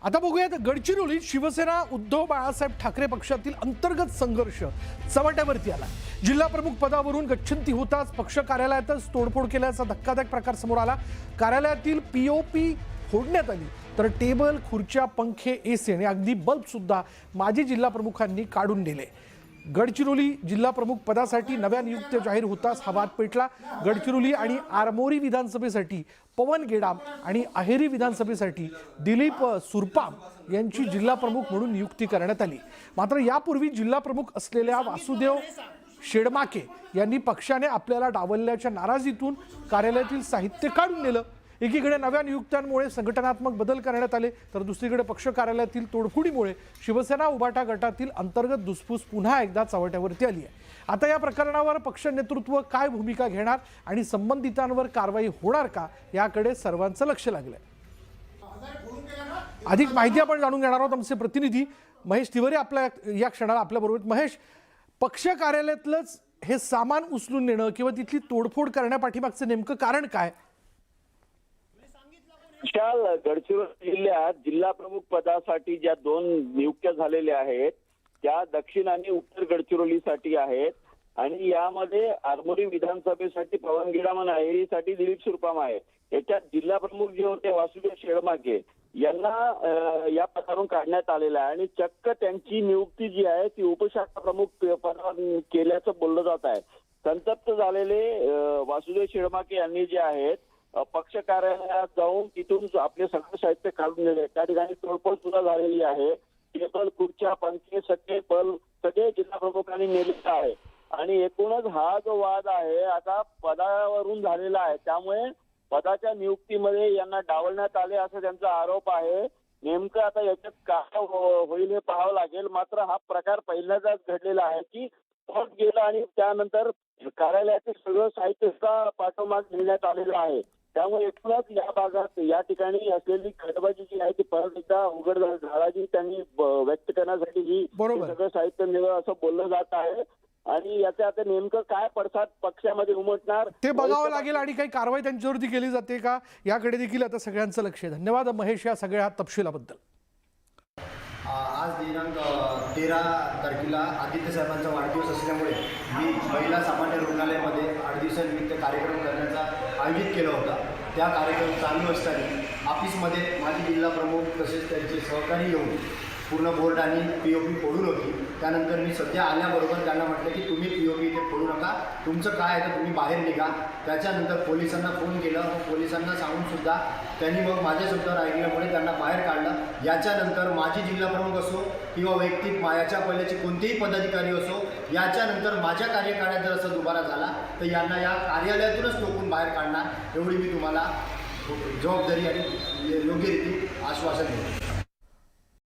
आता बघूयात गडचिरोलीत शिवसेना उद्धव बाळासाहेब ठाकरे पक्षातील अंतर्गत संघर्ष चव्हाट्यावरती आला। जिल्हा प्रमुख पदावरून गच्छंती होताच पक्ष कार्यालयातच तोडफोड केल्याचा धक्कादायक प्रकार समोर आला। कार्यालयातील पीओपी फोडण्यात आली तर टेबल, खुर्च्या, पंखे, एसी आणि अगदी बल्ब सुद्धा माजी जिल्हा प्रमुखांनी काढून नेले। गडचिरोली जिल्हा प्रमुख पदासाठी नव्या नियुक्त्या जाहीर होताच हा वाद पेटला। गडचिरोली आणि आरमोरी विधानसभेसाठी पवन गेडाम आणि अहेरी विधानसभेसाठी दिलीप सुरपाम यांची जिल्हा प्रमुख म्हणून नियुक्ती करण्यात आली। मात्र यापूर्वी जिल्हा प्रमुख असलेल्या वासुदेव शेडमाके यांनी पक्षाने आपल्याला डावलल्याच्या नाराजीतून कार्यालयातील साहित्य काढून नेलं। एकीकडे नव्या नियुक्त्यांमुळे संघटनात्मक बदल करण्यात आले तर दुसरीकडे पक्ष कार्यालयातील तोडफोडीमुळे शिवसेना उभाटा गटातील अंतर्गत धुसफूस पुन्हा एकदा चव्हाट्यावरती आली आहे। आता या प्रकरणावर पक्ष नेतृत्व काय भूमिका घेणार आणि संबंधितांवर कारवाई होणार का याकडे सर्वांचं लक्ष लागलंय। अधिक माहिती आपण जाणून घेणार आहोत। आमचे प्रतिनिधी महेश तिवारी आपल्या या क्षणाला आपल्या बरोबर। महेश, पक्ष कार्यालयातलंच हे सामान उचलून नेणं किंवा तिथली तोडफोड करण्यापाठीमागचं नेमकं कारण काय? विशाल, गडचिरोली जिल्ह्यात जिल्हा प्रमुख पदासाठी ज्या 2 नियुक्त्या झालेल्या आहेत त्या दक्षिण आणि उत्तर गडचिरोलीसाठी आहेत आणि यामध्ये आरमोरी विधानसभेसाठी पवन गेडाम आणि अहेरीसाठी दिलीप सुरपाम आहे। याच्यात जिल्हा प्रमुख जे होते वासुदेव शेडमाके यांना या पदावरून काढण्यात आलेलं आहे आणि चक्क त्यांची नियुक्ती जी आहे ती उपशाखा प्रमुख पदावर केल्याचं बोललं जात आहे। संतप्त झालेले वासुदेव शेडमाके यांनी जे आहेत पक्ष कार्यालयात जाऊन तिथून आपले सगळे साहित्य काढून नेले। त्या ठिकाणी तोडफोड सुद्धा झालेली आहे। टेबल, खुर्च्या, पंखे, सगळे जिल्हा प्रमुखांनी नेलेला आहे आणि एकूणच हा जो वाद आहे आता पदावरून झालेला आहे, त्यामुळे पदाच्या नियुक्तीमध्ये यांना डावलण्यात आले असा त्यांचा आरोप आहे। नेमकं आता याच्यात काय होईल हे पाहावं लागेल। मात्र हा प्रकार पहिल्यांदाच घडलेला आहे की पद गेला आणि त्यानंतर कार्यालयातील सगळं साहित्य पाठोमाग नेण्यात आलेलं आहे। त्यामुळे एकूणच या भागात या ठिकाणी असलेली खटबाजी जी आहे ती परत एकदा उघड झाल्याची त्यांनी व्यक्त करण्यासाठी ही सगळं साहित्य नेलं असं बोललं जात आहे आणि याचे आता नेमकं काय पडसाद पक्षामध्ये उमटणार ते बघावं लागेल आणि काही कारवाई त्यांच्यावरती केली जाते का याकडे देखील आता सगळ्यांचं लक्ष आहे। धन्यवाद महेश या सगळ्या तपशिलाबद्दल। आज दिनांक 13 तारखेला आदित्य साहेबांचा वाढदिवस असल्यामुळे मी महिला सामान्य रुग्णालयामध्ये 8 दिवसानिमित्त कार्यक्रम करण्याचा आयोजित केला होता। त्या कार्यक्रम चालू असताना ऑफिसमध्ये माजी जिल्हा प्रमुख तसेच त्यांचे सहकारी येऊन पूर्ण बोर्ड आणि पीओपी फोडून होती। त्यानंतर मी सध्या आल्याबरोबर त्यांना म्हटलं की तुम्ही पीओपी इथे फोडू नका, तुमचं काय आहे तर तुम्ही बाहेर निघा। त्याच्यानंतर पोलिसांना फोन केला, मग पोलिसांना सांगून सुद्धा त्यांनी मग माझ्या शब्दावर ऐकल्यामुळे त्यांना बाहेर काढलं। याच्यानंतर माजी जिल्हा प्रमुख असो किंवा वैयक्तिक याच्या पहिल्याचे कोणतेही पदाधिकारी असो, याच्यानंतर माझ्या कार्यकाळात जर असं दुबारा झाला तर यांना या कार्यालयातूनच टोकून बाहेर काढणार एवढी मी तुम्हाला जबाबदारी आणि योग्यरीती आश्वासन देतो।